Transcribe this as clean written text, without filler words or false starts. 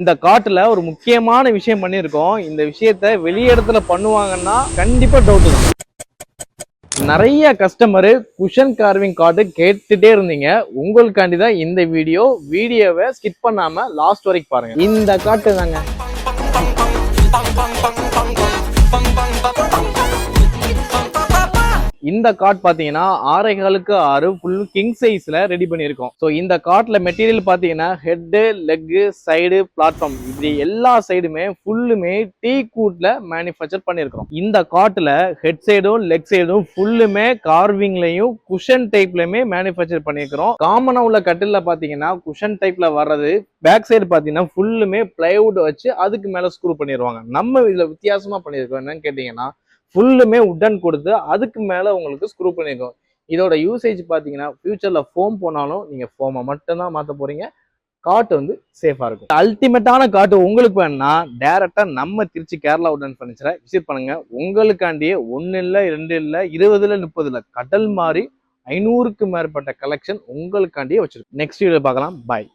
இந்த காட்டுல ஒரு முக்கியமான விஷயம் பண்ணியிருக்கோம். இந்த விஷயத்த வெளி இடத்துல பண்ணுவாங்கன்னா கண்டிப்பா டவுட் தான். நிறைய கஸ்டமரு குஷன் கார்விங் கார்டு கேட்டுட்டே இருந்தீங்க. உங்களுக்காண்டி தான் இந்த வீடியோவை ஸ்கிப் பண்ணாம லாஸ்ட் வரைக்கும் பாருங்க. இந்த காட்டு தாங்க. இந்த காட் பாத்தீங்கன்னா 6.5x6 ஃபுல் கிங் சைஸ்ல ரெடி பண்ணியிருக்கோம். ஸோ இந்த காட்ல மெட்டீரியல் பாத்தீங்கன்னா ஹெட், லெக், சைடு, பிளாட்ஃபார்ம் இப்படி எல்லா சைடுமே ஃபுல்லுமே டீ கூட்ல மேனுஃபேக்சர் பண்ணியிருக்கோம். இந்த காட்ல ஹெட் சைடும் லெக் சைடும் ஃபுல்லுமே கார்விங்லையும் குஷன் டைப்லயுமே மேனுஃபேக்சர் பண்ணியிருக்கிறோம். காமனா உள்ள கட்டில பாத்தீங்கன்னா குஷன் டைப்ல வர்றது பேக் சைடு பாத்தீங்கன்னா ஃபுல்லுமே பிளைவுட் வச்சு அதுக்கு மேல ஸ்க்ரூ பண்ணிடுவாங்க. நம்ம இதுல வித்தியாசமா பண்ணியிருக்கோம். என்னன்னு கேட்டீங்கன்னா ஃபுல்லுமே உட்டன் கொடுத்து அதுக்கு மேல உங்களுக்கு ஸ்க்ரூ பண்ணிருக்கோம். இதோட யூசேஜ் பாத்தீங்கன்னா ஃபியூச்சர்ல ஃபோம் போனாலும் நீங்க ஃபோமை மட்டும்தான் மாத்த போறீங்க. காட்டு வந்து சேஃபா இருக்கும். அல்டிமேட்டான காட்டு உங்களுக்கு வேணும்னா டைரக்டா நம்ம திருச்சி கேரளா உடன் ஃபர்னிச்சரை விசிட் பண்ணுங்க. உங்களுக்காண்டியே 1 இல்ல 2 இல்ல 20 இல்ல 30 இல்ல கடல் மாதிரி 500க்கு மேற்பட்ட கலெக்ஷன் உங்களுக்காண்டியே வச்சிருக்கோம். நெக்ஸ்ட் வீடியோ பார்க்கலாம். பாய்.